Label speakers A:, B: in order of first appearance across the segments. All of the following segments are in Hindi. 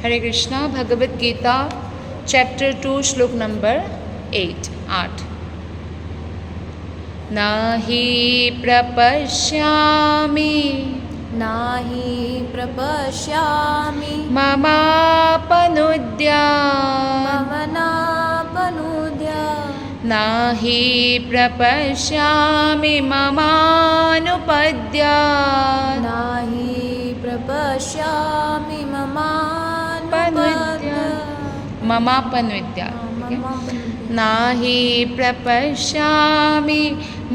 A: हरे कृष्णा। भगवद गीता चैप्टर 2 श्लोक नंबर 8। नाहि प्रपश्यामि
B: नाहि प्रपश्यामि
A: ममापनुद्या
B: ममनापनुद्या
A: नाहि प्रपश्यामि ममानुपद्या
B: नाहि प्रपश्यामि ममानुपद्या
A: ममापनुद्या नाहि प्रपश्यामि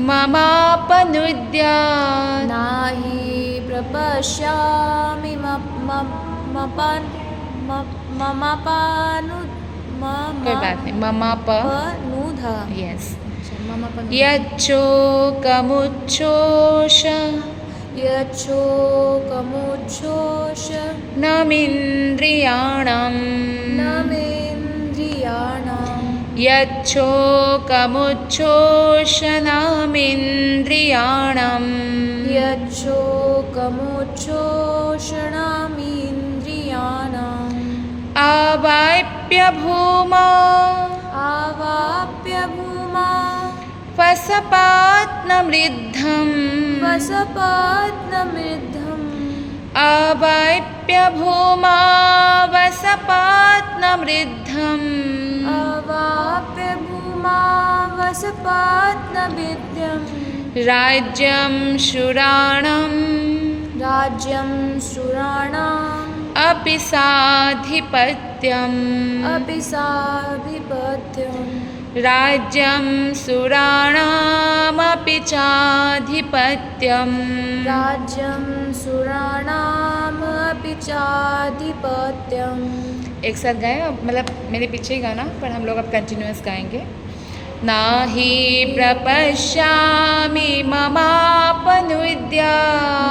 A: ममापनुद्या
B: नाहि प्रपश्यामि
A: कोई बात नहीं
B: ममापनुधा
A: यस
B: ममापनुधा
A: यच्चोकमुच्छोष
B: यच्छोकमुच्छोष
A: नमिन्द्रियाणां
B: न मेन्द्रियाणां
A: यच्छोकमुच्छोषणमिन्द्रियाणां
B: यच्छोकमुच्छोषणमिन्द्रियाणाम्
A: अवाप्य भूमा
B: आवाप्य भूमा
A: वसपात्नमृद्धम्
B: वसपात्नमृद्धम्
A: अवाप्य भूमा वसपात्नमृद्धम्
B: अवाप्य भूमा वसपात्नमृद्धम्
A: राज्यं शूराणां
B: राज्यं सुराणाम्
A: अपि साधिपत्यम्
B: अपि साधिपत्यम्
A: राज्यं सुराणामपि चाधिपत्यम्
B: राज्यं सुराणाम् अपि चाधिपत्यम्।
A: एक साथ गाएं, मतलब मेरे पीछे ही गाना, पर हम लोग अब कंटिन्यूअस गाएंगे। नाहि प्रपश्यामि ममापनुद्या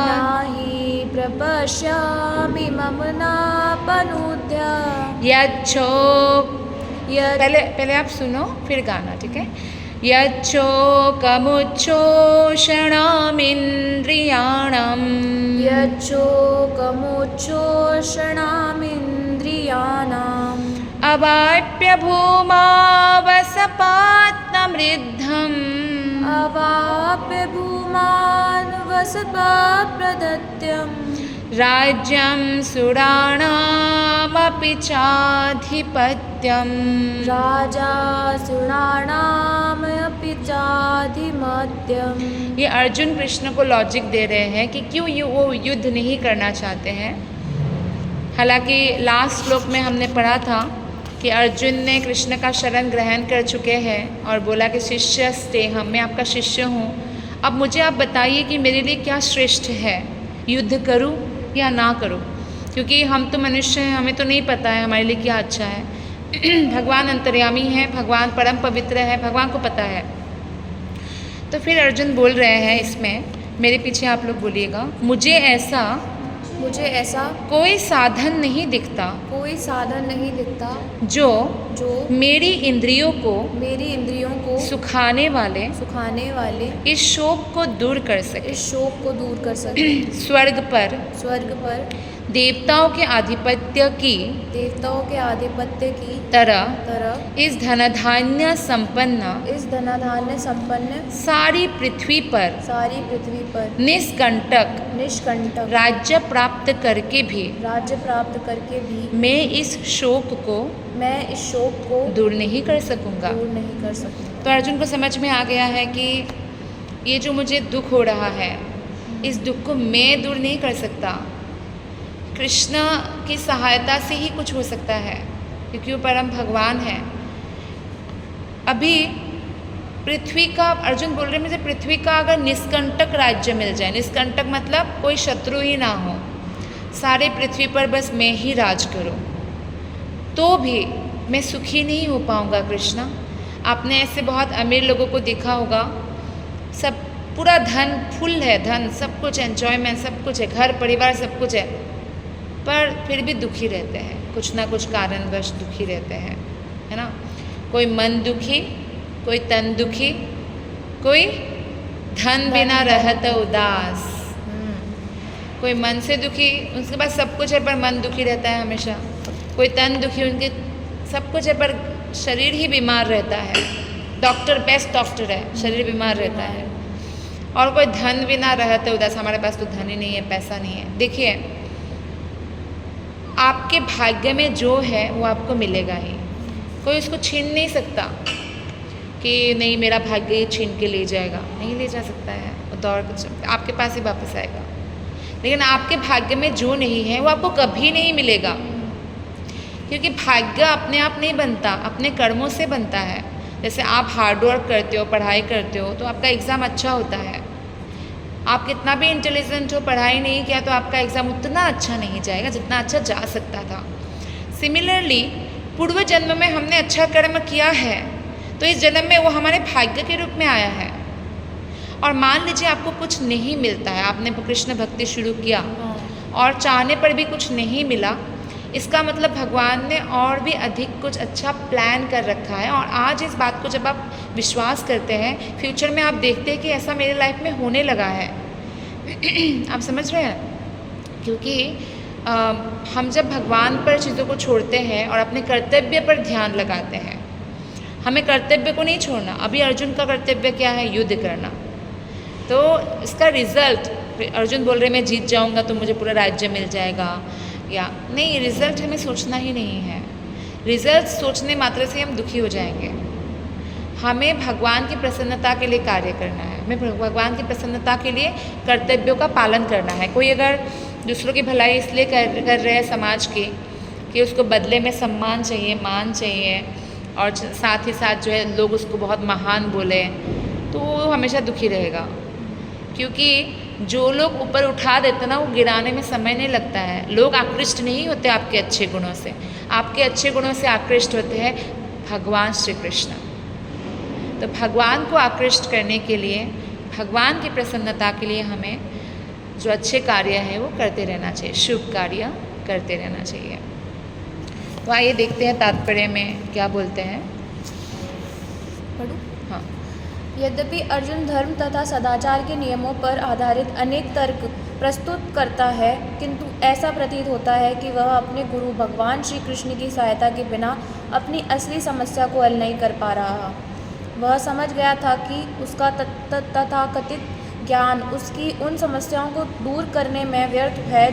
B: नाहि प्रपश्यामि ममनापनुद्या
A: पहले आप सुनो फिर गाना, ठीक है। यच्छोकमुच्छोषणमिन्द्रियाणां
B: यच्छोकमुच्छोषणमिन्द्रियाणाम्
A: अवाप्य भूमा वसपात्नमृद्धम्
B: अवाप्य भूमान् वसपाप्रदत्यम्
A: राज्यं सुराणामपि चाधिपत्यम्
B: राजासुराणामपि चाधिपत्यम्।
A: ये अर्जुन कृष्ण को लॉजिक दे रहे हैं कि क्यों वो युद्ध नहीं करना चाहते हैं। हालांकि लास्ट श्लोक में हमने पढ़ा था कि अर्जुन ने कृष्ण का शरण ग्रहण कर चुके हैं और बोला कि शिष्य स्तेहम, मैं आपका शिष्य हूँ, अब मुझे आप बताइए कि मेरे लिए क्या श्रेष्ठ है, युद्ध करूँ या ना करूँ, क्योंकि हम तो मनुष्य हैं, हमें तो नहीं पता है हमारे लिए क्या अच्छा है। भगवान अंतर्यामी है, भगवान परम पवित्र है, भगवान को पता है। तो फिर अर्जुन बोल रहे हैं इसमें, मेरे पीछे आप लोग बोलिएगा, मुझे ऐसा कोई साधन नहीं दिखता
B: कोई साधन नहीं दिखता
A: जो
B: मेरी इंद्रियों को
A: सुखाने वाले इस शोक को दूर कर सके स्वर्ग पर देवताओं के आधिपत्य की तरह इस धनधान्य संपन्न सारी पृथ्वी पर निष्कंटक राज्य प्राप्त करके भी मैं इस शोक को दूर नहीं कर सकूंगा। तो अर्जुन को समझ में आ गया है कि ये जो मुझे दुख हो रहा है, इस दुख को मैं दूर नहीं कर सकता, कृष्ण की सहायता से ही कुछ हो सकता है, क्योंकि वो परम भगवान है। अभी पृथ्वी का, अर्जुन बोल रहे मुझे पृथ्वी का अगर निष्कंटक राज्य मिल जाए, निष्कंटक मतलब कोई शत्रु ही ना हो, सारे पृथ्वी पर बस मैं ही राज करूं, तो भी मैं सुखी नहीं हो पाऊंगा। कृष्ण, आपने ऐसे बहुत अमीर लोगों को देखा होगा, सब पूरा धन फुल है, धन सब कुछ, एंजॉयमेंट सब कुछ है, घर परिवार सब कुछ है, पर फिर भी दुखी रहते हैं, कुछ ना कुछ कारणवश दुखी रहते हैं, है ना। कोई मन दुखी, कोई तन दुखी, कोई धन बिना रहत उदास, कोई मन से दुखी, उसके पास सब कुछ है पर मन दुखी रहता है हमेशा। कोई तन दुखी, उनके सब कुछ है पर शरीर ही बीमार रहता है। डॉक्टर बेस्ट डॉक्टर है, शरीर बीमार रहता है। और कोई धन भी ना रहते उदास, हमारे पास तो धन ही नहीं है, पैसा नहीं है। देखिए, आपके भाग्य में जो है वो आपको मिलेगा ही, कोई उसको छीन नहीं सकता कि नहीं मेरा भाग्य ये छीन के ले जाएगा, नहीं ले जा सकता है, वो दौड़ आपके पास ही वापस आएगा। लेकिन आपके भाग्य में जो नहीं है वो आपको कभी नहीं मिलेगा, क्योंकि भाग्य अपने आप नहीं बनता, अपने कर्मों से बनता है। जैसे आप हार्डवर्क करते हो, पढ़ाई करते हो तो आपका एग्ज़ाम अच्छा होता है। आप कितना भी इंटेलिजेंट हो, पढ़ाई नहीं किया तो आपका एग्ज़ाम उतना अच्छा नहीं जाएगा जितना अच्छा जा सकता था। सिमिलरली पूर्व जन्म में हमने अच्छा कर्म किया है तो इस जन्म में वो हमारे भाग्य के रूप में आया है। और मान लीजिए आपको कुछ नहीं मिलता है, आपने कृष्ण भक्ति शुरू किया और चाहने पर भी कुछ नहीं मिला, इसका मतलब भगवान ने और भी अधिक कुछ अच्छा प्लान कर रखा है। और आज इस बात को जब आप विश्वास करते हैं, फ्यूचर में आप देखते हैं कि ऐसा मेरे लाइफ में होने लगा है। आप समझ रहे हैं? क्योंकि हम जब भगवान पर चीज़ों को छोड़ते हैं और अपने कर्तव्य पर ध्यान लगाते हैं, हमें कर्तव्य को नहीं छोड़ना। अभी अर्जुन का कर्तव्य क्या है? युद्ध करना। तो इसका रिजल्ट, अर्जुन बोल रहे मैं जीत जाऊंगा तो मुझे पूरा राज्य मिल जाएगा, या नहीं, रिजल्ट हमें सोचना ही नहीं है। रिजल्ट सोचने मात्र से हम दुखी हो जाएंगे। हमें भगवान की प्रसन्नता के लिए कार्य करना है, हमें भगवान की प्रसन्नता के लिए कर्तव्यों का पालन करना है। कोई अगर दूसरों की भलाई इसलिए कर रहे हैं समाज की कि उसको बदले में सम्मान चाहिए, मान चाहिए, और साथ ही साथ जो है लोग उसको बहुत महान बोले, तो वो हमेशा दुखी रहेगा। क्योंकि जो लोग ऊपर उठा देते ना, वो गिराने में समय नहीं लगता है। लोग आकृष्ट नहीं होते आपके अच्छे गुणों से, आपके अच्छे गुणों से आकृष्ट होते हैं भगवान श्री कृष्ण। तो भगवान को आकृष्ट करने के लिए, भगवान की प्रसन्नता के लिए हमें जो अच्छे कार्य हैं वो करते रहना चाहिए, शुभ कार्य करते रहना चाहिए। तो आइए देखते हैं तात्पर्य में क्या बोलते हैं।
B: पढ़ूं?
A: हाँ।
B: यद्यपि अर्जुन धर्म तथा सदाचार के नियमों पर आधारित अनेक तर्क प्रस्तुत करता है, किंतु ऐसा प्रतीत होता है कि वह अपने गुरु भगवान श्री कृष्ण की सहायता के बिना अपनी असली समस्या को हल नहीं कर पा रहा। वह समझ गया था कि उसका तथाकथित ज्ञान उसकी उन समस्याओं को दूर करने में व्यर्थ है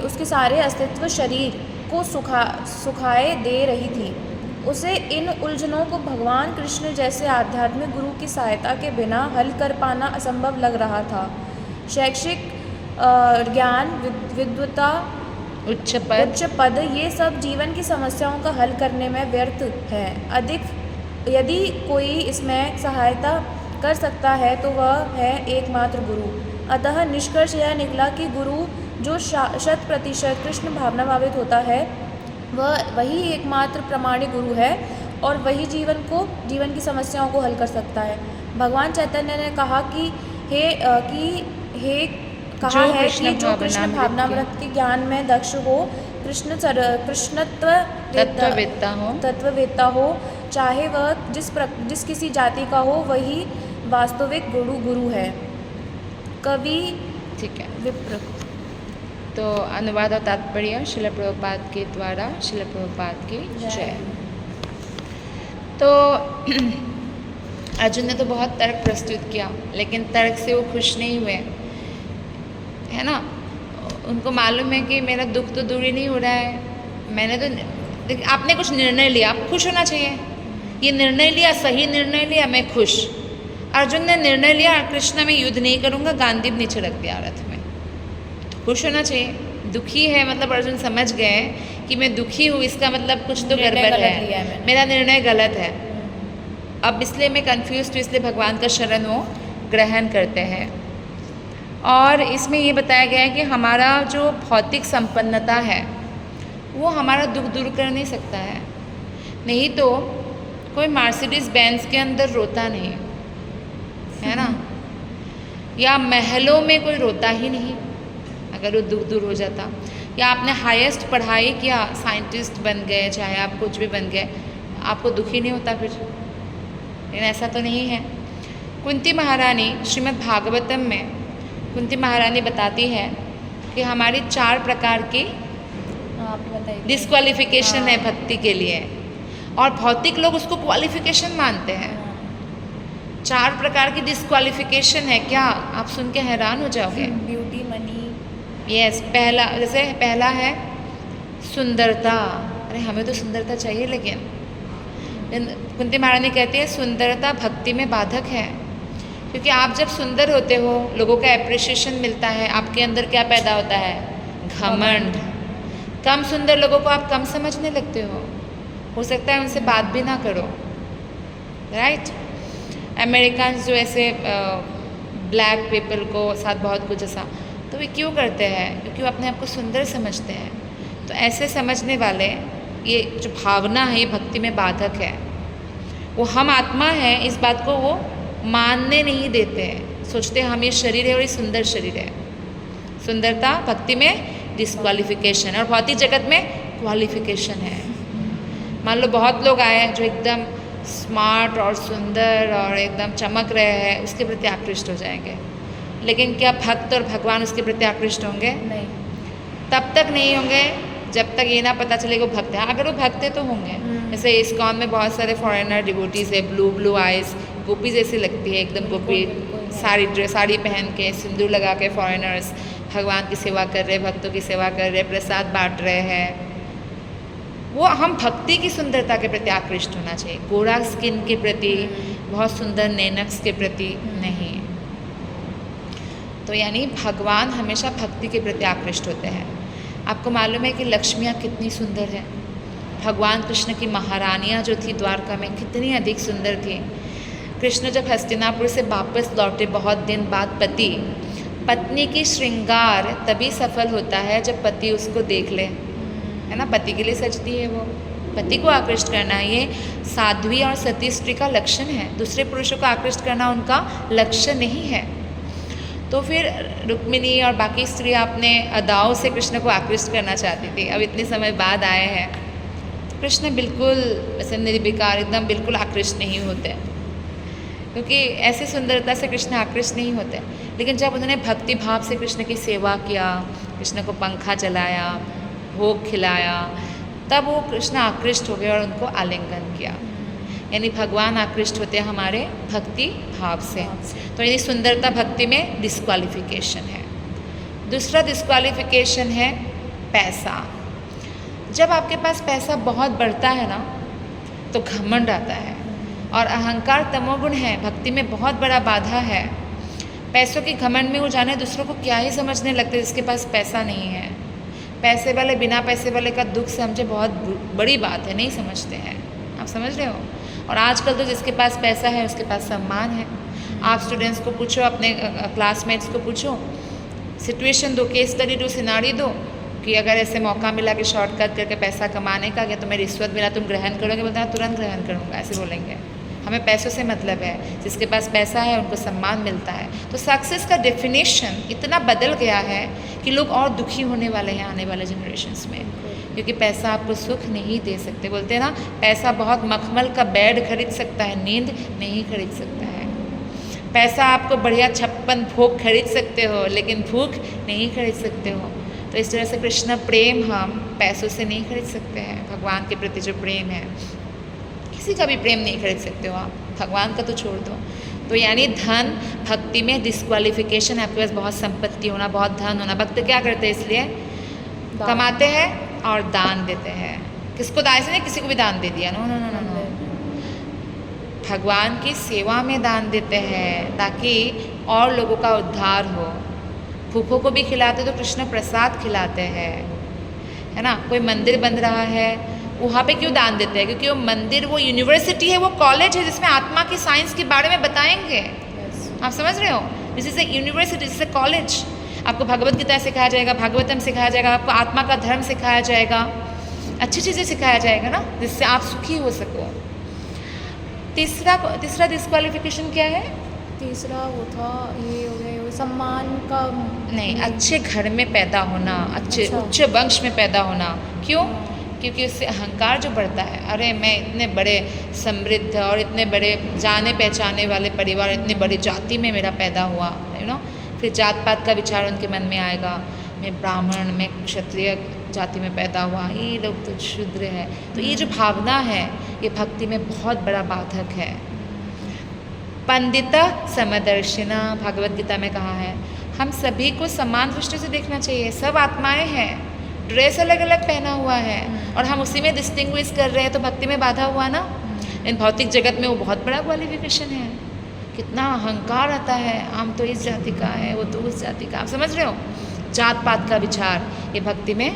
B: उसके सारे अस्तित्व शरीर को सुखाए दे रही थी। उसे इन उलझनों को भगवान कृष्ण जैसे आध्यात्मिक गुरु की सहायता के बिना हल कर पाना असंभव लग रहा था। शैक्षिक ज्ञान, विद्वता, उच्च पद ये सब जीवन की समस्याओं का हल करने में व्यर्थ है। यदि कोई इसमें सहायता कर सकता है तो वह है एकमात्र गुरु। अतः निष्कर्ष यह निकला कि गुरु जो 100% कृष्ण भावना भावित होता है, वही एकमात्र प्रामाणिक गुरु है और वही जीवन की समस्याओं को हल कर सकता है। भगवान चैतन्य ने कहा कि जो कृष्ण भावनामृत के ज्ञान में दक्ष हो, तत्ववेत्ता हो, चाहे वह जिस किसी जाति का हो, वही वास्तविक गुरु है। कवि
A: ठीक है।
B: विप्र।
A: तो अनुवाद और तात्पर्य श्रील प्रभुपाद के द्वारा, श्रील प्रभुपाद की जय। तो अर्जुन ने तो बहुत तर्क प्रस्तुत किया, लेकिन तर्क से वो खुश नहीं हुए, है ना। उनको मालूम है कि मेरा दुख तो दूर ही नहीं हो रहा है। मैंने तो, आपने कुछ निर्णय लिया, आप खुश होना चाहिए। ये निर्णय लिया, सही निर्णय लिया, मैं खुश। अर्जुन ने निर्णय लिया कृष्ण में युद्ध नहीं करूँगा, गांधी नीचे रख दिया रथ में, तो खुश होना चाहिए। दुखी है मतलब अर्जुन समझ गए कि मैं दुखी हूँ, इसका मतलब कुछ तो गड़बड़ है, मेरा निर्णय गलत है। अब इसलिए मैं कन्फ्यूज हूँ, इसलिए भगवान का शरण वो ग्रहण करते हैं। और इसमें ये बताया गया है कि हमारा जो भौतिक संपन्नता है वो हमारा दुख दूर कर नहीं सकता है। नहीं तो कोई मर्सिडीज बेंज के अंदर रोता नहीं है ना, या महलों में कोई रोता ही नहीं अगर वो दुख दूर हो जाता। या आपने हाईएस्ट पढ़ाई किया, साइंटिस्ट बन गए, चाहे आप कुछ भी बन गए, आपको दुख ही नहीं होता फिर। लेकिन ऐसा तो नहीं है। कुंती महारानी, श्रीमद् भागवतम में कुंती महारानी बताती है कि हमारी 4 प्रकार की
B: आप बताइए।
A: डिस्क्वालिफिकेशन है
B: हाँ।
A: भक्ति के लिए, और भौतिक लोग उसको क्वालिफिकेशन मानते हैं। 4 प्रकार की डिस्क्वालिफिकेशन है, क्या आप सुन के हैरान हो जाओगे।
B: Beauty, money.
A: यस, पहला है सुंदरता। अरे हमें तो सुंदरता चाहिए, लेकिन कुंती महारानी कहती है सुंदरता भक्ति में बाधक है, क्योंकि आप जब सुंदर होते हो लोगों का एप्रिसिएशन मिलता है, आपके अंदर क्या पैदा होता है, घमंड। कम सुंदर लोगों को आप कम समझने लगते हो सकता है उनसे बात भी ना करो, राइट। अमेरिकन जो ऐसे ब्लैक पीपल को साथ बहुत कुछ ऐसा, तो वे क्यों करते हैं, क्योंकि वो अपने आप को सुंदर समझते हैं। तो ऐसे समझने वाले, ये जो भावना है ये भक्ति में बाधक है। वो हम आत्मा है इस बात को वो मानने नहीं देते हैं, सोचते हैं हम ये शरीर है और ये सुंदर शरीर है। सुंदरता भक्ति में डिस्क्वालिफिकेशन, और भौतिक जगत में क्वालिफिकेशन है। मान लो बहुत लोग आए हैं जो एकदम स्मार्ट और सुंदर और एकदम चमक रहे हैं, उसके प्रति आकृष्ट हो जाएंगे, लेकिन क्या भक्त और भगवान उसके प्रति आकृष्ट होंगे?
B: नहीं।
A: तब तक नहीं होंगे जब तक ये ना पता चले वो भक्त है। अगर वो भक्त है तो होंगे। जैसे इस्कॉन में बहुत सारे फॉरेनर डिवोटीज है, ब्लू आइज, गोपी जैसी लगती है एकदम गोपी, साड़ी पहन के, सिंदूर लगा के फॉरेनर्स भगवान की सेवा कर रहे, भक्तों की सेवा कर रहे, प्रसाद बांट रहे हैं। वो हम भक्ति की सुंदरता के प्रति आकृष्ट होना चाहिए, गोरा स्किन के प्रति, बहुत सुंदर नैनक्स के प्रति नहीं। तो यानी भगवान हमेशा भक्ति के प्रति आकृष्ट होते हैं। आपको मालूम है कि लक्ष्मियाँ कितनी सुंदर है, भगवान कृष्ण की महारानियाँ जो थी द्वारका में कितनी अधिक सुंदर थी। कृष्ण जब हस्तिनापुर से वापस लौटे बहुत दिन बाद, पत्नी की श्रृंगार तभी सफल होता है जब पति उसको देख ले, है ना। पति के लिए सजती है वो, पति को आकृष्ट करना ये साध्वी और सती स्त्री का लक्षण है। दूसरे पुरुषों को आकृष्ट करना उनका लक्ष्य नहीं है। तो फिर रुक्मिणी और बाकी स्त्री अपने अदाओं से कृष्ण को आकृष्ट करना चाहती थी। अब इतने समय बाद आए हैं, कृष्ण बिल्कुल वैसे निर्विकार एकदम बिल्कुल आकृष्ट नहीं होते, क्योंकि ऐसी सुंदरता से कृष्ण आकृष्ट नहीं होते। लेकिन जब उन्होंने भक्ति भाव से कृष्ण की सेवा किया, कृष्ण को पंखा चलाया, भोग खिलाया, तब वो कृष्ण आकृष्ट हो गए और उनको आलिंगन किया। यानी भगवान आकृष्ट होते हैं हमारे भक्ति भाव से। तो यानी सुंदरता भक्ति में डिस्क्वालिफिकेशन है। दूसरा डिस्क्वालिफिकेशन है पैसा। जब आपके पास पैसा बहुत बढ़ता है ना, तो घमंड आता है, और अहंकार तमोगुण है, भक्ति में बहुत बड़ा बाधा है। पैसों की घमंड में वो जाने दूसरों को क्या ही समझने लगते जिसके पास पैसा नहीं है। पैसे वाले बिना पैसे वाले का दुख समझे बहुत बड़ी बात है, नहीं समझते हैं। आप समझ रहे हो। और आजकल तो जिसके पास पैसा है उसके पास सम्मान है। आप स्टूडेंट्स को पूछो, अपने क्लासमेट्स को पूछो, सिचुएशन दो, केस स्टडी दो, सिनारी दो कि अगर ऐसे मौका मिला कि शॉर्टकट करके पैसा कमाने का, या तुम्हें रिश्वत मिला तुम ग्रहण करोगे? बोलते हैं तुरंत ग्रहण करूँगा, ऐसे बोलेंगे। हमें पैसों से मतलब है, जिसके पास पैसा है उनको सम्मान मिलता है। तो सक्सेस का डेफिनेशन इतना बदल गया है कि लोग और दुखी होने वाले हैं आने वाले जनरेशन्स में, क्योंकि पैसा आपको सुख नहीं दे सकते। बोलते हैं ना, पैसा बहुत मखमल का बेड खरीद सकता है, नींद नहीं खरीद सकता है। पैसा आपको बढ़िया 56 भोग खरीद सकते हो, लेकिन भूख नहीं खरीद सकते हो। तो इस तरह से कृष्ण प्रेम हम पैसों से नहीं खरीद सकते हैं। भगवान के प्रति जो प्रेम है, किसी का भी प्रेम नहीं खरीद सकते हो आप, भगवान का तो छोड़ दो। तो यानी धन भक्ति में डिस्क्वालिफिकेशन है। आपके पास बहुत संपत्ति होना, बहुत धन होना। भक्त क्या करते हैं? इसलिए कमाते हैं और दान देते हैं। किसको दान? नहीं किसी को भी दान दे दिया, no no no no no. भगवान की सेवा में दान देते हैं ताकि और लोगों का उद्धार हो। भूखों को भी खिलाते तो कृष्ण प्रसाद खिलाते हैं, है ना। कोई मंदिर बन रहा है, वहाँ पे क्यों दान देते हैं? क्योंकि वो मंदिर, वो यूनिवर्सिटी है, वो कॉलेज है जिसमें आत्मा की साइंस के बारे में बताएंगे। आप समझ रहे हो। This is a university, this is a college. आपको भगवत गीता सिखाया जाएगा, भागवतम सिखाया जाएगा, आपको आत्मा का धर्म सिखाया जाएगा, अच्छी चीज़ें सिखाया जाएगा ना, जिससे आप सुखी हो सको। तीसरा डिस्क्वालिफिकेशन क्या है?
B: तीसरा वो था, ये हो गया सम्मान का
A: नहीं, अच्छे घर में पैदा होना, अच्छे
B: अच्छा।
A: उच्च वंश में पैदा होना। क्यों? क्योंकि उससे अहंकार जो बढ़ता है, अरे मैं इतने बड़े समृद्ध और इतने बड़े जाने पहचाने वाले परिवार, इतनी बड़ी जाति में मेरा पैदा हुआ, यू नो। फिर जात पात का विचार उनके मन में आएगा, मैं ब्राह्मण, मैं क्षत्रिय जाति में पैदा हुआ, ये लोग तो शूद्र है। तो ये जो भावना है ये भक्ति में बहुत बड़ा बाधक है। पंडिता समदर्शिना, भागवत गीता में कहा है हम सभी को समान दृष्टि से देखना चाहिए। सब आत्माएं हैं, ड्रेस अलग अलग पहना हुआ है और हम उसी में डिस्टिंग्विश कर रहे हैं, तो भक्ति में बाधा हुआ ना। इन भौतिक जगत में वो बहुत बड़ा क्वालिफिकेशन है, कितना अहंकार आता है, हम तो इस जाति का है, वो तो उस जाति का। आप समझ रहे हो, जात पात का विचार ये भक्ति में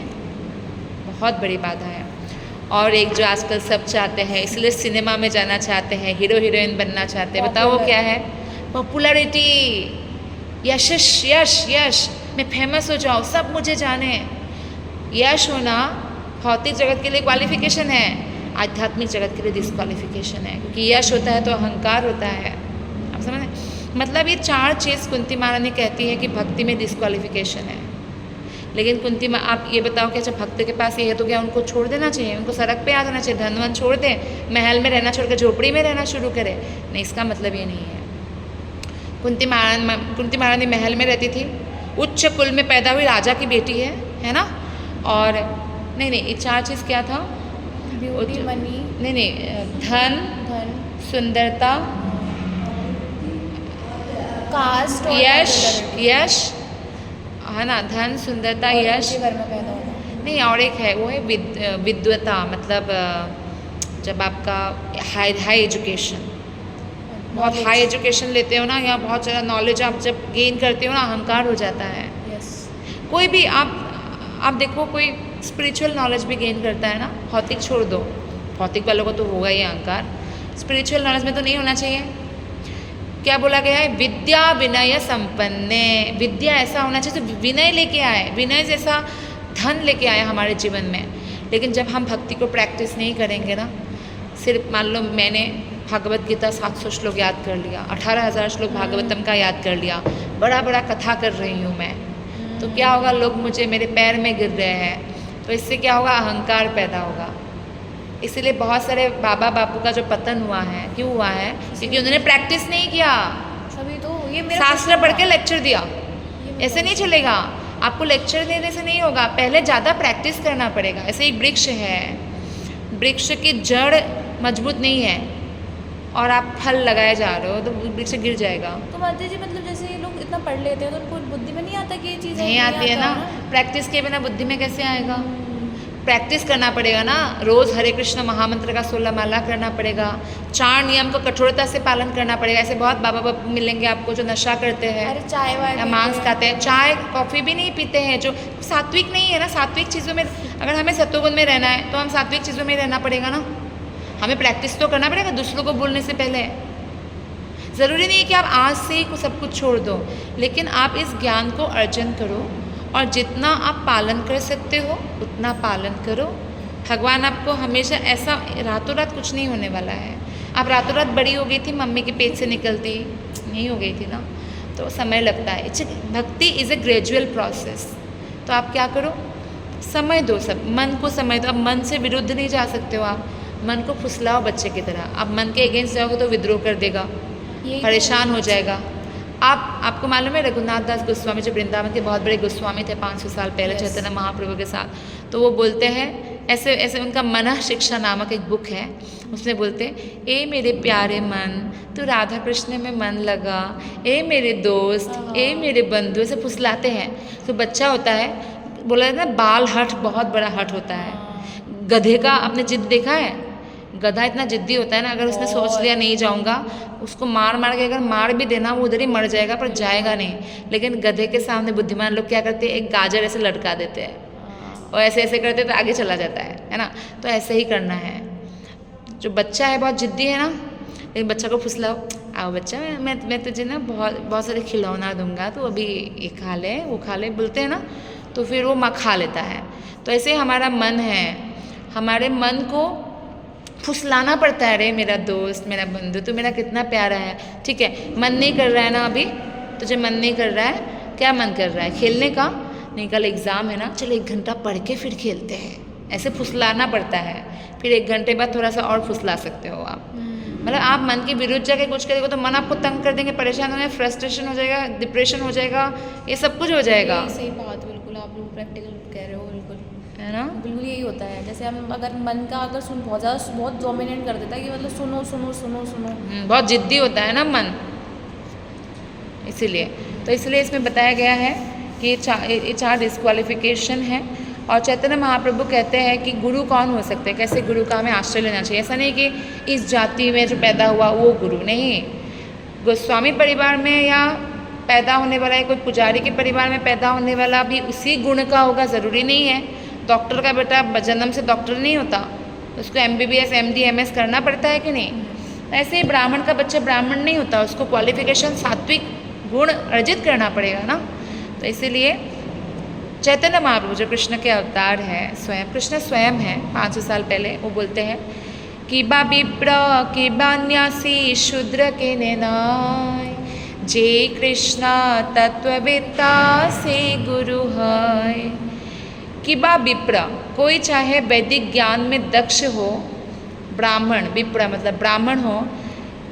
A: बहुत बड़ी बाधा है। और एक जो आजकल सब चाहते हैं, इसलिए सिनेमा में जाना चाहते हैं, हीरो हीरोइन बनना चाहते हैं, बताओ वो क्या है? पॉपुलैरिटी, यश यश यश, मैं फेमस हो जाऊँ, सब मुझे जाने। यश होना भौतिक जगत के लिए क्वालिफिकेशन है, आध्यात्मिक जगत के लिए डिस्क्वालिफिकेशन है, क्योंकि यश होता है तो अहंकार होता है। आप समझ रहे? मतलब ये 4 चीज़ कुंती महारानी कहती है कि भक्ति में डिस्क्वालिफिकेशन है। लेकिन कुंती माँ, आप ये बताओ कि अच्छा भक्त के पास ये है तो क्या उनको छोड़ देना चाहिए, उनको सड़क पे आ जाना चाहिए, धन वन छोड़ दें, महल में रहना छोड़कर झोपड़ी में रहना शुरू करें? नहीं, इसका मतलब ये नहीं है। कुंती महारानी महल में रहती थी, उच्च कुल में पैदा हुई राजा की बेटी है ना। और नहीं ये 4 चीज़ क्या था?
B: ब्यूटी, मनी,
A: नहीं धन, सुंदरता,
B: कास्ट,
A: यश है ना, धन, सुंदरता, यश।
B: घर में पैदा होना।
A: नहीं, और एक है, वो है विद्वता, मतलब जब आपका हाई एजुकेशन, बहुत हाई एजुकेशन लेते हो ना, या बहुत ज़्यादा नॉलेज आप जब गेन करते हो ना, अहंकार हो जाता है। कोई भी आप देखो, कोई स्पिरिचुअल नॉलेज भी गेन करता है ना, भौतिक छोड़ दो, भौतिक वालों को तो होगा ही अहंकार, स्पिरिचुअल नॉलेज में तो नहीं होना चाहिए। क्या बोला गया है? विद्या विनय संपन्ने, विद्या ऐसा होना चाहिए तो विनय लेके आए, विनय जैसा धन लेके आए हमारे जीवन में। लेकिन जब हम भक्ति को प्रैक्टिस नहीं करेंगे ना, सिर्फ मान लो मैंने भागवत गीता 700 श्लोक याद कर लिया, 18,000 श्लोक भागवतम का याद कर लिया, बड़ा बड़ा कथा कर रही हूँ मैं, तो क्या होगा? लोग मुझे, मेरे पैर में गिर रहे हैं, तो इससे क्या होगा? अहंकार पैदा होगा। इसीलिए बहुत सारे बाबा बापू का जो पतन हुआ है, क्यों हुआ है? क्योंकि उन्होंने प्रैक्टिस नहीं किया।
B: सभी तो ये मेरा
A: शास्त्र पढ़ के लेक्चर दिया, ऐसे नहीं चलेगा। आपको लेक्चर देने से नहीं होगा, पहले ज़्यादा प्रैक्टिस करना पड़ेगा। ऐसे एक वृक्ष है, वृक्ष की जड़ मजबूत नहीं है और आप फल लगाए जा रहे हो तो वृक्ष गिर जाएगा।
B: तो माता जी, मतलब जैसे ये लोग इतना पढ़ लेते हैं तो उनको बुद्धि में नहीं आता कि ये चीज़
A: नहीं आती है ना, प्रैक्टिस के बिना बुद्धि में कैसे आएगा? प्रैक्टिस करना पड़ेगा ना, रोज़ हरे कृष्ण महामंत्र का 16 माला करना पड़ेगा, 4 नियम को कठोरता से पालन करना पड़ेगा। ऐसे बहुत बाबा बापू मिलेंगे आपको जो नशा करते हैं,
B: अरे चाय वाय
A: या मांस खाते हैं, चाय कॉफ़ी भी नहीं पीते हैं, जो सात्विक नहीं है ना। सात्विक चीज़ों में, अगर हमें सत्वगुण में रहना है तो हम सात्विक चीज़ों में रहना पड़ेगा ना। हमें प्रैक्टिस तो करना पड़ेगा दूसरों को बोलने से पहले। ज़रूरी नहीं है कि आप आज से ही सब कुछ छोड़ दो, लेकिन आप इस ज्ञान को अर्जन करो और जितना आप पालन कर सकते हो उतना पालन करो। भगवान आपको हमेशा, ऐसा रातों रात कुछ नहीं होने वाला है। आप रातों रात बड़ी हो गई थी, मम्मी के पेट से निकलती नहीं हो गई थी ना, तो समय लगता है। भक्ति इज़ ए ग्रेजुअल प्रोसेस। तो आप क्या करो, समय दो, सब मन को समय दो। अब मन से विरुद्ध नहीं जा सकते हो आप, मन को फुसलाओ बच्चे की तरह। आप मन के अगेंस्ट जाओगे तो विद्रोह कर देगा, परेशान हो जाएगा। आपको मालूम है रघुनाथ दास गोस्वामी जो वृंदावन के बहुत बड़े गोस्वामी थे 500 साल पहले चैतन्य महाप्रभु के साथ, तो वो बोलते हैं ऐसे ऐसे, उनका मनः शिक्षा नामक एक बुक है, उसमें बोलते हैं, ए मेरे प्यारे मन, तू राधा कृष्ण में मन लगा, ए मेरे दोस्त, ए मेरे बंधु, ऐसे फुसलाते हैं। तो बच्चा होता है, बोला ना बाल हठ बहुत बड़ा हठ होता है। गधे का आपने जिद देखा है? गधा इतना जिद्दी होता है ना, अगर उसने सोच लिया नहीं जाऊंगा, उसको मार के अगर मार भी देना वो उधर ही मर जाएगा पर जाएगा नहीं। लेकिन गधे के सामने बुद्धिमान लोग क्या करते हैं, एक गाजर ऐसे लटका देते हैं और ऐसे ऐसे करते तो आगे चला जाता है ना। तो ऐसे ही करना है। जो बच्चा है बहुत जिद्दी है ना, लेकिन बच्चा को फुसलाओ, आओ बच्चा मैं तुझे ना बहुत सारे खिलौना दूंगा, तो अभी ये खा ले वो खा ले, बोलते हैं ना, तो फिर वो खा लेता है। तो ऐसे हमारा मन है, हमारे मन को फुसलाना पड़ता है। रे मेरा दोस्त, मेरा बंधु, तू मेरा कितना प्यारा है, ठीक है। मन नहीं कर रहा है ना, अभी तुझे मन नहीं कर रहा है, क्या मन कर रहा है? खेलने का? नहीं, कल एग्ज़ाम है ना, चलो 1 घंटा पढ़ के फिर खेलते हैं। ऐसे फुसलाना पड़ता है। फिर 1 घंटे बाद थोड़ा सा और फुसला सकते हो आप। मतलब आप मन के विरुद्ध जाके कुछ करेंगे तो मन आपको तंग कर देंगे, परेशान हो जाएगा, फ्रस्ट्रेशन हो जाएगा, डिप्रेशन हो जाएगा, ये सब कुछ हो जाएगा।
B: सही बात, बिल्कुल आप लोग प्रैक्टिकल कह रहे हो, बिल्कुल
A: है ना।
B: बिल्कुल यही होता है। जैसे हम अगर मन का अगर सुन बहुत डोमिनेट कर देता है कि मतलब सुनो सुनो सुनो सुनो,
A: बहुत जिद्दी होता है ना मन, इसीलिए। तो इसलिए इसमें बताया गया है कि ये चार डिस्क्वालिफिकेशन है। और चैतन्य महाप्रभु कहते हैं कि गुरु कौन हो सकते हैं, कैसे गुरु का हमें आश्रय लेना चाहिए। ऐसा नहीं कि इस जाति में जो पैदा हुआ वो गुरु, नहीं। गोस्वामी परिवार में या पैदा होने वाला है, कोई पुजारी के परिवार में पैदा होने वाला भी उसी गुण का होगा, ज़रूरी नहीं है। डॉक्टर का बेटा जन्म से डॉक्टर नहीं होता, उसको MBBS MD MS करना पड़ता है कि नहीं। ऐसे ही ब्राह्मण का बच्चा ब्राह्मण नहीं होता, उसको क्वालिफिकेशन सात्विक गुण अर्जित करना पड़ेगा ना। तो इसीलिए चैतन्य महाप्रभु जो कृष्ण के अवतार है, स्वयं कृष्ण स्वयं है, 500 साल पहले वो बोलते हैं कि बा विप्र कि बान्यासी शूद्र के नेनाय, जे कृष्ण तत्ववेत्ता से गुरु है। कि बा विप्र, कोई चाहे वैदिक ज्ञान में दक्ष हो, ब्राह्मण, विप्र मतलब ब्राह्मण हो,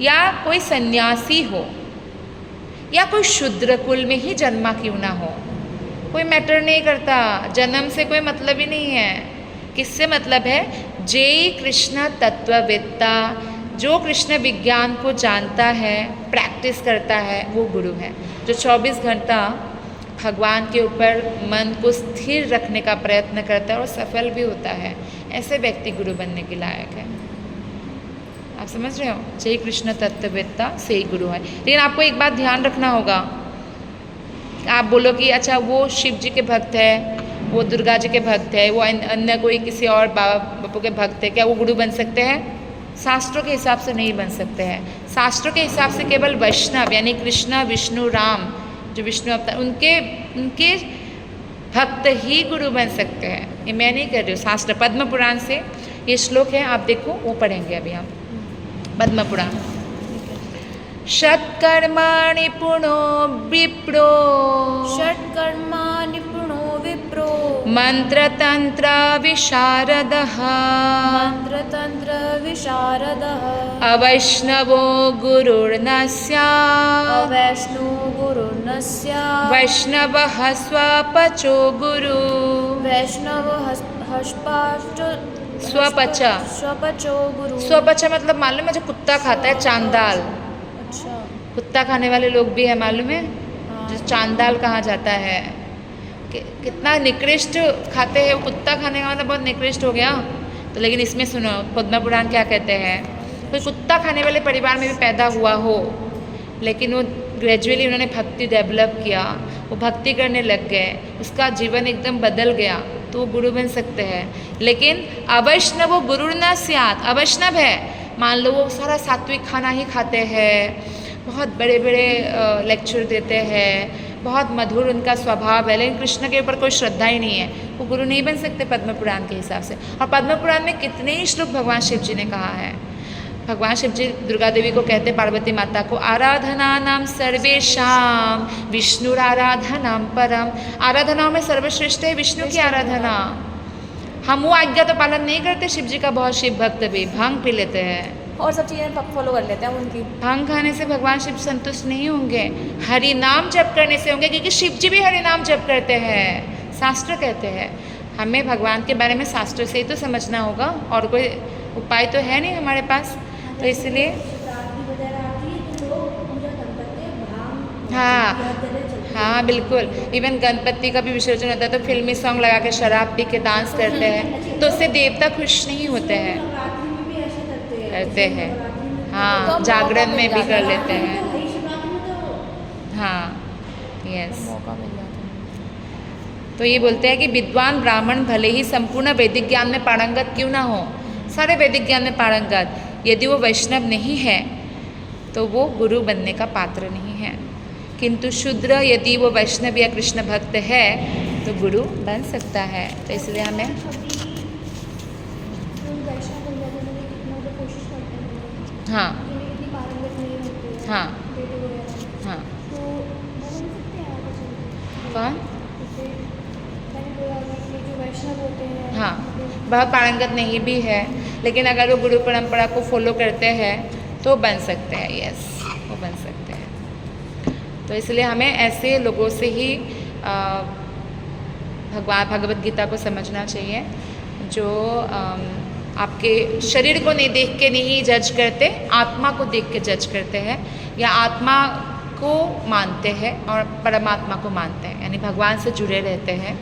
A: या कोई सन्यासी हो, या कोई शूद्र कुल में ही जन्मा क्यों ना हो, कोई मैटर नहीं करता, जन्म से कोई मतलब ही नहीं है। किससे मतलब है? जे कृष्ण तत्ववेत्ता, जो कृष्ण विज्ञान को जानता है, प्रैक्टिस करता है, वो गुरु है। जो 24 घंटा भगवान के ऊपर मन को स्थिर रखने का प्रयत्न करता है और सफल भी होता है, ऐसे व्यक्ति गुरु बनने के लायक है। आप समझ रहे हो? जय कृष्ण तत्ववेत्ता से ही गुरु है। लेकिन आपको एक बात ध्यान रखना होगा, आप बोलो कि अच्छा वो शिव जी के भक्त है, वो दुर्गा जी के भक्त है, वो अन्य कोई किसी और बाबा बापू के भक्त है, क्या वो गुरु बन सकते हैं? शास्त्रों के हिसाब से नहीं बन सकते हैं। शास्त्रों के हिसाब से केवल वैष्णव यानी कृष्ण विष्णु राम जो विष्णु अवतार, उनके भक्त ही गुरु बन सकते हैं। ये मैं नहीं कर रही हूँ, शास्त्र पद्म पुराण से ये श्लोक है, आप देखो, वो पढ़ेंगे अभी हम पद्म पुराण। षट्कर्माणि पुनो विप्रो,
B: षट्कर्मा निपुणो विप्रो,
A: मंत्रतंत्र विशारदः,
B: मंत्रतंत्र विशारदः,
A: अवैष्णवो गुरुर्न स्यात्,
B: अवैष्णो गुरुर्न स्यात्,
A: वैष्णवः स्वपचो गुरु,
B: वैष्णव हस्पाचो
A: स्वपच,
B: स्वपचो गुरु।
A: स्वपच मतलब मालूम है जो कुत्ता खाता है, चांदाल।
B: अच्छा,
A: कुत्ता खाने वाले लोग भी है, मालूम है?
B: हाँ।
A: जो चांदाल कहा जाता है, कितना निकृष्ट खाते हैं। कुत्ता खाने का मतलब बहुत निकृष्ट हो गया। तो लेकिन इसमें सुनो पद्म पुराण क्या कहते हैं, कोई कुत्ता खाने वाले परिवार में भी पैदा हुआ हो, लेकिन वो ग्रेजुअली उन्होंने भक्ति डेवलप किया, वो भक्ति करने लग गए, उसका जीवन एकदम बदल गया, तो वो गुरु बन सकते हैं। लेकिन अवैष्णव गुरु न स्यात्, अवैष्णव है, मान लो वो सारा सात्विक खाना ही खाते हैं, बहुत बड़े बड़े लेक्चर देते हैं, बहुत मधुर उनका स्वभाव है, लेकिन कृष्ण के ऊपर कोई श्रद्धा ही नहीं है, वो गुरु नहीं बन सकते पद्म पुराण के हिसाब से। और पद्म पुराण में कितने ही श्लोक भगवान शिव जी ने कहा है। भगवान शिव जी दुर्गा देवी को कहते, पार्वती माता को, आराधना नाम सर्वेशाम विष्णुराराधनाम परम, आराधनाओं में सर्वश्रेष्ठ है विष्णु की आराधना। हम वो आज्ञा तो पालन नहीं करते शिव जी का, बहुत शिव भक्त भी भांग पी लेते हैं
B: और सब चीज़ें फॉलो कर लेते हैं उनकी।
A: भांग खाने से भगवान शिव संतुष्ट नहीं होंगे, हरि नाम जप करने से होंगे, क्योंकि शिव जी भी हरि नाम जप करते हैं, शास्त्र कहते हैं। हमें भगवान के बारे में शास्त्र से ही तो समझना होगा, और कोई उपाय तो है नहीं हमारे पास। तो इसलिए हाँ हाँ बिल्कुल, इवन गणपति का भी विसर्जन होता है तो फिल्मी सॉन्ग लगा के शराब पी के डांस करते हैं, तो उससे देवता खुश नहीं होते हैं, करते हैं। हाँ, जागरण में भी कर लेते हैं। हाँ, यस।
B: मौका मिल जाता है।
A: तो ये बोलते हैं कि विद्वान ब्राह्मण भले ही संपूर्ण वैदिक ज्ञान में पारंगत क्यों ना हो, सारे वैदिक ज्ञान में पारंगत, यदि वो वैष्णव नहीं है तो वो गुरु बनने का पात्र नहीं है। किंतु शूद्र यदि वो वैष्णव या कृष्ण भक्त है तो गुरु बन सकता है। तो इसलिए हमें हाँ हाँ हाँ कौन हाँ बहुत पारंगत नहीं भी है, लेकिन अगर वो गुरु परंपरा को फॉलो करते हैं तो बन सकते हैं। यस, वो बन सकते हैं। तो इसलिए हमें ऐसे लोगों से ही भगवत गीता को समझना चाहिए, जो आपके शरीर को नहीं देख के नहीं जज करते, आत्मा को देख के जज करते हैं, या आत्मा को मानते हैं और परमात्मा को मानते हैं, यानी भगवान से जुड़े रहते हैं।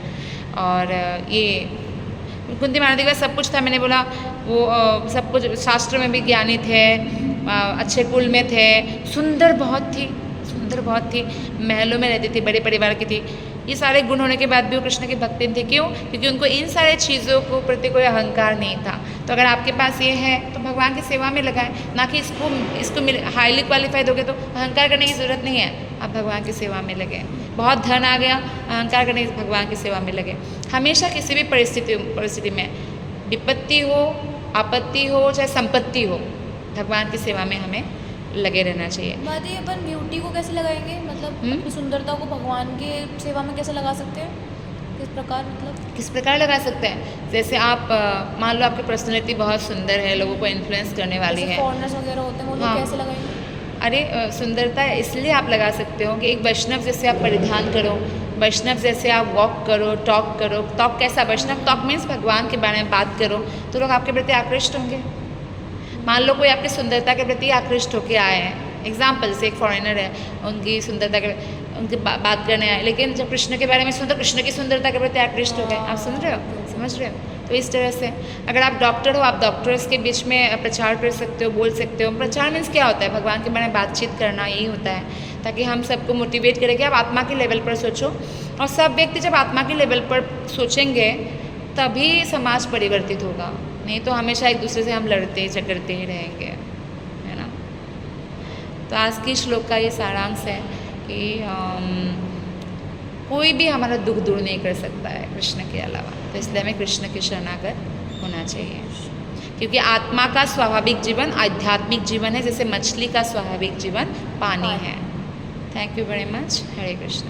A: और ये कुंती महारानी का सब कुछ था, मैंने बोला वो सब कुछ शास्त्रों में भी ज्ञानी थे, अच्छे कुल में थे, सुंदर बहुत थी, महलों में रहती थी, बड़े परिवार की थी। ये सारे गुण होने के बाद भी वो कृष्ण के भक्त थे। क्यों? क्योंकि उनको इन सारे चीज़ों को प्रति कोई अहंकार नहीं था। तो अगर आपके पास ये है तो भगवान की सेवा में लगाएं, ना कि इसको हाईली क्वालिफाइड हो गए तो अहंकार करने की ज़रूरत नहीं है, आप भगवान की सेवा में लगे। बहुत धन आ गया, अहंकार करने की भगवान की सेवा में लगे। हमेशा किसी भी परिस्थिति में विपत्ति हो, आपत्ति हो, चाहे संपत्ति हो, भगवान की सेवा में हमें लगे रहना चाहिए।
B: माता, अपन ब्यूटी को कैसे लगाएंगे, मतलब अपनी सुंदरता को भगवान के सेवा में कैसे लगा सकते हैं? किस प्रकार लगा सकते हैं? जैसे आप मान लो आपकी पर्सनैलिटी बहुत सुंदर है, लोगों को इन्फ्लुएंस करने वाली है, फॉरेनर्स वगैरह होते हैं, वो लोग कैसे लगाएंगे?
A: अरे सुंदरता इसलिए आप लगा सकते हो कि एक वैष्णव जैसे आप परिधान करो, वैष्णव जैसे आप वॉक करो, टॉक करो। टॉक कैसा? वैष्णव टॉक मीन्स भगवान के बारे में बात करो, तो लोग आपके प्रति आकृष्ट होंगे। मान लो कोई आपकी सुंदरता के प्रति आकृष्ट होकर आए हैं, एग्जाम्पल से एक फॉरेनर है, उनकी सुंदरता के उनकी बात करने आए, लेकिन जब कृष्ण के बारे में सुनते कृष्ण की सुंदरता के प्रति आकृष्ट हो गए। आप सुन रहे हो, समझ रहे हो? तो इस तरह से अगर आप डॉक्टर हो, आप डॉक्टर्स के बीच में प्रचार कर सकते हो, बोल सकते हो। प्रचार मीन्स क्या होता है? भगवान के बारे में बातचीत करना, यही होता है, ताकि हम सबको मोटिवेट करें कि आप आत्मा के लेवल पर सोचो। और सब व्यक्ति जब आत्मा के लेवल पर सोचेंगे तभी समाज परिवर्तित होगा, नहीं तो हमेशा एक दूसरे से हम लड़ते झगड़ते ही रहेंगे, है ना। तो आज की श्लोक का ये सारांश है कि कोई भी हमारा दुख दूर नहीं कर सकता है कृष्ण के अलावा, तो इसलिए हमें कृष्ण के शरणागत होना चाहिए। क्योंकि आत्मा का स्वाभाविक जीवन आध्यात्मिक जीवन है, जैसे मछली का स्वाभाविक जीवन पानी है। Thank you very much. Hare Krishna.